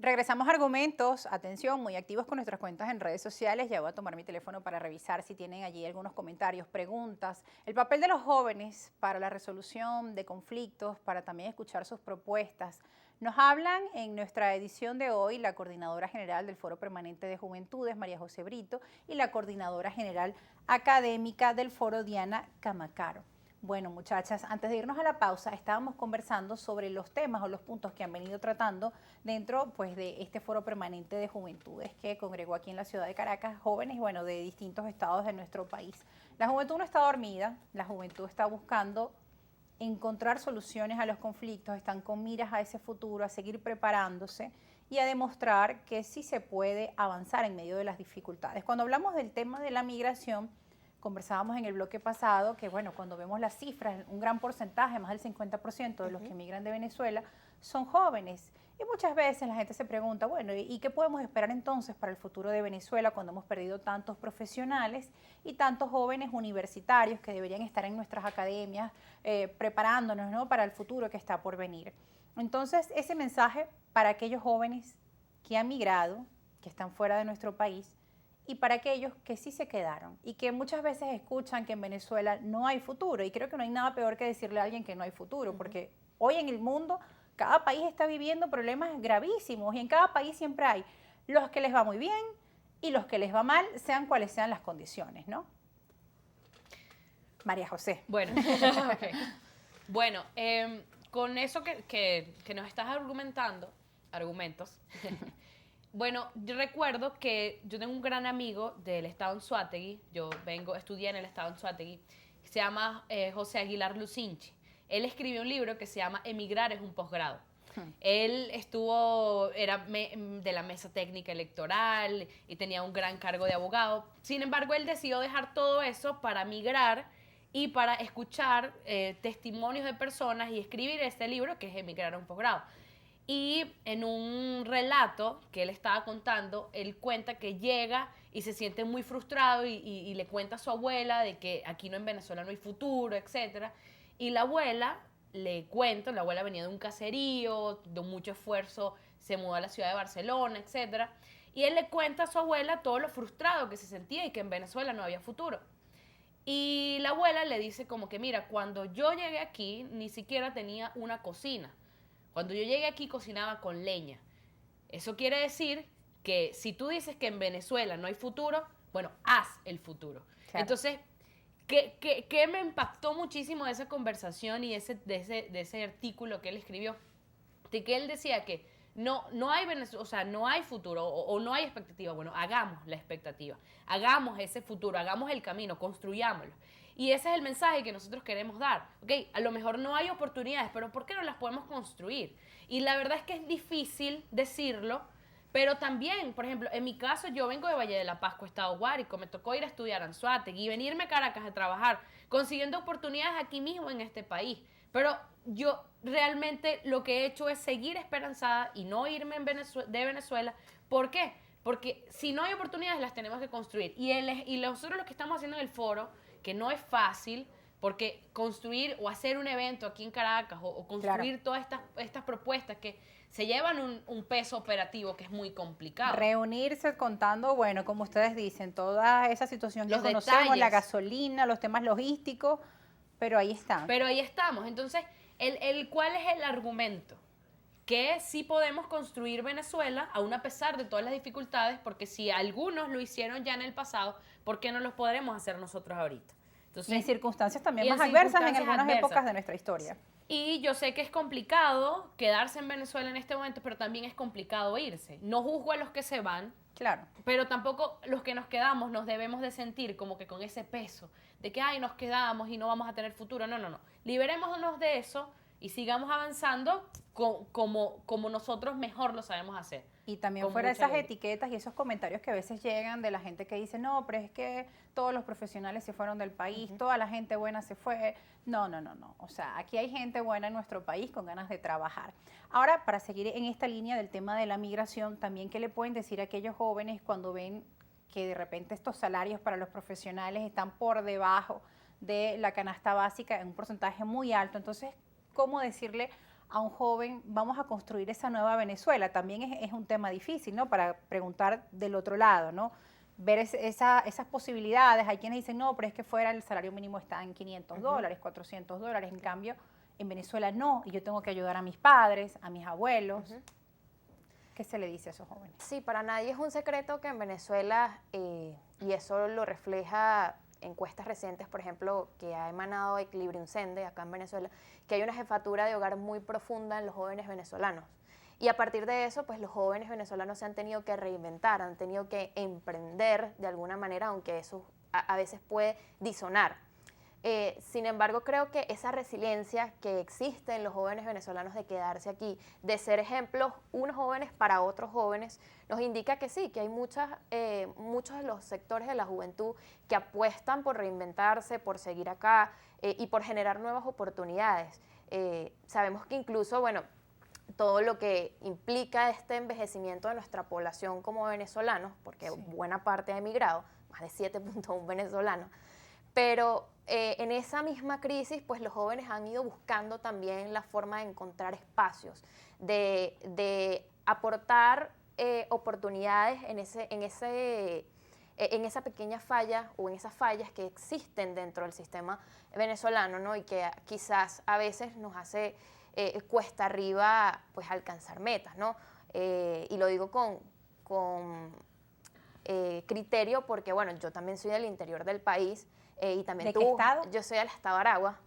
Regresamos a argumentos, atención, muy activos con nuestras cuentas en redes sociales. Ya voy a tomar mi teléfono para revisar si tienen allí algunos comentarios, preguntas. El papel de los jóvenes para la resolución de conflictos, para también escuchar sus propuestas. Nos hablan en nuestra edición de hoy la Coordinadora General del Foro Permanente de Juventudes, María José Brito, y la Coordinadora General Académica del Foro, Diana Camacaro. Bueno, muchachas, antes de irnos a la pausa, estábamos conversando sobre los temas o los puntos que han venido tratando dentro pues, de este Foro Permanente de Juventudes que congregó aquí en la ciudad de Caracas jóvenes, bueno, de distintos estados de nuestro país. La juventud no está dormida, la juventud está buscando encontrar soluciones a los conflictos, están con miras a ese futuro, a seguir preparándose y a demostrar que sí se puede avanzar en medio de las dificultades. Cuando hablamos del tema de la migración, conversábamos en el bloque pasado que, bueno, cuando vemos las cifras, un gran porcentaje, más del 50% de los que emigran de Venezuela son jóvenes. Y muchas veces la gente se pregunta, bueno, ¿y qué podemos esperar entonces para el futuro de Venezuela cuando hemos perdido tantos profesionales y tantos jóvenes universitarios que deberían estar en nuestras academias preparándonos, ¿no?, para el futuro que está por venir? Entonces, ese mensaje para aquellos jóvenes que han migrado, que están fuera de nuestro país, y para aquellos que sí se quedaron y que muchas veces escuchan que en Venezuela no hay futuro. Y creo que no hay nada peor que decirle a alguien que no hay futuro, porque hoy en el mundo cada país está viviendo problemas gravísimos y en cada país siempre hay los que les va muy bien y los que les va mal, sean cuales sean las condiciones, ¿no? María José. Bueno, okay. Bueno, con eso que nos estás argumentos, bueno, yo recuerdo que yo tengo un gran amigo del estado Anzoátegui, estudié en el estado Anzoátegui, que se llama José Aguilar Lucinchi. Él escribió un libro que se llama Emigrar es un posgrado. Él era de la mesa técnica electoral y tenía un gran cargo de abogado. Sin embargo, él decidió dejar todo eso para migrar y para escuchar testimonios de personas y escribir este libro que es Emigrar a un posgrado. Y en un relato que él estaba contando, él cuenta que llega y se siente muy frustrado y le cuenta a su abuela de que aquí no en Venezuela no hay futuro, etc. Y la abuela la abuela venía de un caserío, de mucho esfuerzo, se mudó a la ciudad de Barcelona, etc. Y él le cuenta a su abuela todo lo frustrado que se sentía y que en Venezuela no había futuro. Y la abuela le dice como que, mira, cuando yo llegué aquí ni siquiera tenía una cocina. Cuando yo llegué aquí cocinaba con leña. Eso quiere decir que si tú dices que en Venezuela no hay futuro, bueno, haz el futuro. Claro. Entonces, ¿qué me impactó muchísimo de esa conversación y de ese artículo que él escribió? De que él decía que no hay Venezuela, o sea, no hay futuro o no hay expectativa. Bueno, hagamos la expectativa, hagamos ese futuro, hagamos el camino, construyámoslo. Y ese es el mensaje que nosotros queremos dar. Ok, a lo mejor no hay oportunidades, pero ¿por qué no las podemos construir? Y la verdad es que es difícil decirlo, pero también, por ejemplo, en mi caso, yo vengo de Valle de la Pascua, Estado Guárico, me tocó ir a estudiar a Anzoátegui y venirme a Caracas a trabajar, consiguiendo oportunidades aquí mismo en este país. Pero yo realmente lo que he hecho es seguir esperanzada y no irme de Venezuela. ¿Por qué? Porque si no hay oportunidades, las tenemos que construir. Y nosotros lo que estamos haciendo en el foro, que no es fácil, porque construir o hacer un evento aquí en Caracas o construir todas estas propuestas que se llevan un peso operativo que es muy complicado. Reunirse contando, bueno, como ustedes dicen, toda esa situación que conocemos, detalles. La gasolina, los temas logísticos, pero ahí está. Pero ahí estamos. Entonces, ¿cuál es el argumento? Que sí podemos construir Venezuela, aún a pesar de todas las dificultades, porque si algunos lo hicieron ya en el pasado, ¿por qué no los podremos hacer nosotros ahorita? Entonces, y en circunstancias también más adversas en algunas épocas de nuestra historia. Y yo sé que es complicado quedarse en Venezuela en este momento, pero también es complicado irse. No juzgo a los que se van, claro, pero tampoco los que nos quedamos nos debemos de sentir como que con ese peso de que, ay, nos quedamos y no vamos a tener futuro. No, no, no. Liberémonos de eso y sigamos avanzando como nosotros mejor lo sabemos hacer. Y también fuera esas etiquetas y esos comentarios que a veces llegan de la gente que dice, no, pero es que todos los profesionales se fueron del país, toda la gente buena se fue. No, no, no, no. O sea, aquí hay gente buena en nuestro país con ganas de trabajar. Ahora, para seguir en esta línea del tema de la migración, también, ¿qué le pueden decir a aquellos jóvenes cuando ven que de repente estos salarios para los profesionales están por debajo de la canasta básica en un porcentaje muy alto? Entonces, ¿cómo decirle a un joven, vamos a construir esa nueva Venezuela? También es un tema difícil, ¿no? Para preguntar del otro lado, ¿no? Ver esas posibilidades. Hay quienes dicen, no, pero es que fuera el salario mínimo está en $500, $400, en cambio en Venezuela no, y yo tengo que ayudar a mis padres, a mis abuelos. ¿Qué se le dice a esos jóvenes? Sí, para nadie es un secreto que en Venezuela, y eso lo refleja encuestas recientes, por ejemplo, que ha emanado Equilibrium Sende acá en Venezuela, que hay una jefatura de hogar muy profunda en los jóvenes venezolanos. Y a partir de eso, pues los jóvenes venezolanos se han tenido que reinventar, han tenido que emprender de alguna manera, aunque eso a veces puede disonar. Sin embargo, creo que esa resiliencia que existe en los jóvenes venezolanos de quedarse aquí, de ser ejemplos unos jóvenes para otros jóvenes, nos indica que sí, que hay muchos de los sectores de la juventud que apuestan por reinventarse, por seguir acá y por generar nuevas oportunidades. Sabemos que incluso, bueno, todo lo que implica este envejecimiento de nuestra población como venezolanos, porque sí, buena parte ha emigrado, más de 7.1 venezolanos, pero en esa misma crisis, pues los jóvenes han ido buscando también la forma de encontrar espacios, de aportar oportunidades en esa pequeña falla o en esas fallas que existen dentro del sistema venezolano, ¿no? Y que quizás a veces nos hace cuesta arriba pues alcanzar metas, ¿no? Y lo digo con criterio porque, bueno, yo también soy del interior del país. Y también ¿De qué estado? Yo soy del estado de Aragua,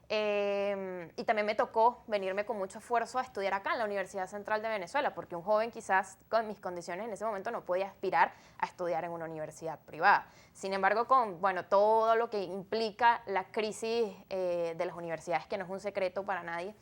y también me tocó venirme con mucho esfuerzo a estudiar acá en la Universidad Central de Venezuela, porque un joven quizás con mis condiciones en ese momento no podía aspirar a estudiar en una universidad privada. Sin embargo, con bueno, todo lo que implica la crisis de las universidades, que no es un secreto para nadie,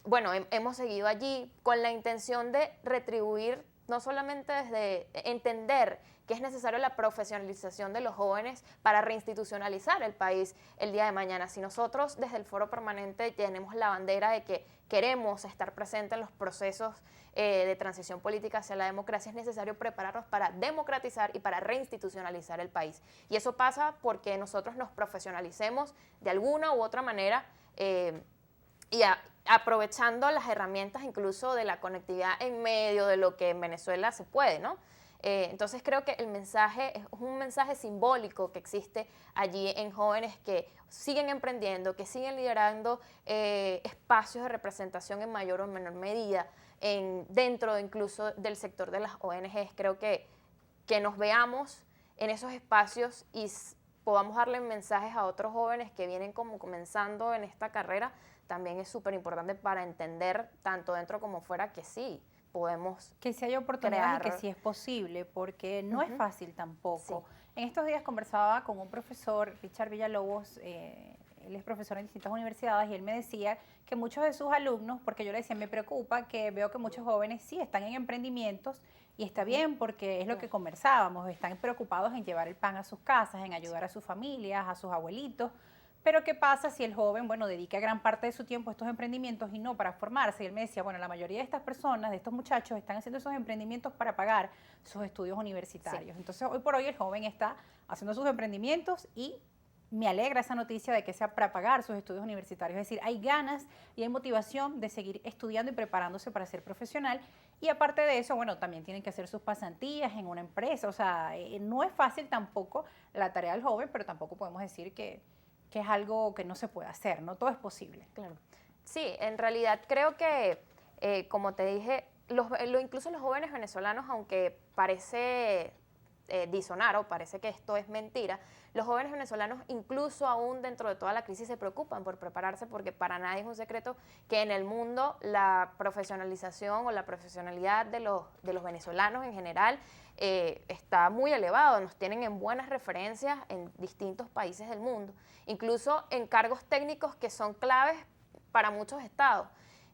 bueno, hemos seguido allí con la intención de retribuir, no solamente desde entender que es necesaria la profesionalización de los jóvenes para reinstitucionalizar el país el día de mañana. Si nosotros desde el Foro Permanente tenemos la bandera de que queremos estar presentes en los procesos de transición política hacia la democracia, es necesario prepararnos para democratizar y para reinstitucionalizar el país. Y eso pasa porque nosotros nos profesionalicemos de alguna u otra manera, aprovechando las herramientas incluso de la conectividad en medio de lo que en Venezuela se puede, ¿no? Entonces creo que el mensaje es un mensaje simbólico que existe allí en jóvenes que siguen emprendiendo, que siguen liderando espacios de representación en mayor o menor medida, dentro incluso del sector de las ONGs. Creo que nos veamos en esos espacios y podamos darle mensajes a otros jóvenes que vienen como comenzando en esta carrera, también es súper importante para entender, tanto dentro como fuera, que sí podemos que si hay oportunidades y que sí es posible, porque no es fácil tampoco. Sí. En estos días conversaba con un profesor, Richard Villalobos, él es profesor en distintas universidades, y él me decía que muchos de sus alumnos, porque yo le decía, me preocupa que veo que muchos jóvenes sí están en emprendimientos, y está bien porque es lo que conversábamos, están preocupados en llevar el pan a sus casas, en ayudar a sus familias, a sus abuelitos. Pero ¿qué pasa si el joven, bueno, dedica gran parte de su tiempo a estos emprendimientos y no para formarse? Y él me decía, bueno, la mayoría de estas personas, de estos muchachos, están haciendo esos emprendimientos para pagar sus estudios universitarios. Sí. Entonces, hoy por hoy el joven está haciendo sus emprendimientos y me alegra esa noticia de que sea para pagar sus estudios universitarios. Es decir, hay ganas y hay motivación de seguir estudiando y preparándose para ser profesional. Y aparte de eso, bueno, también tienen que hacer sus pasantías en una empresa. O sea, no es fácil tampoco la tarea del joven, pero tampoco podemos decir que es algo que no se puede hacer, ¿no? Todo es posible. Claro. Sí, en realidad creo que, como te dije, incluso los jóvenes venezolanos, aunque parece disonar o parece que esto es mentira, los jóvenes venezolanos, incluso aún dentro de toda la crisis, se preocupan por prepararse, porque para nadie es un secreto que en el mundo la profesionalización o la profesionalidad de los venezolanos en general está muy elevado. Nos tienen en buenas referencias en distintos países del mundo, incluso en cargos técnicos que son claves para muchos estados.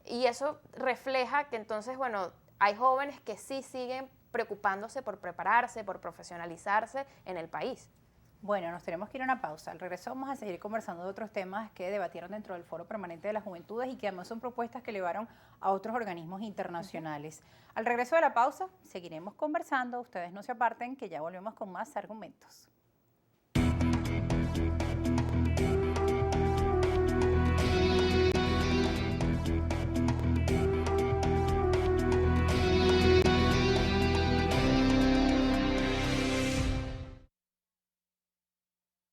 Y eso refleja que entonces, bueno, hay jóvenes que sí siguen preocupándose por prepararse, por profesionalizarse en el país. Bueno, nos tenemos que ir a una pausa. Al regreso vamos a seguir conversando de otros temas que debatieron dentro del Foro Permanente de las Juventudes y que además son propuestas que llevaron a otros organismos internacionales. Al regreso de la pausa seguiremos conversando. Ustedes no se aparten, que ya volvemos con más argumentos.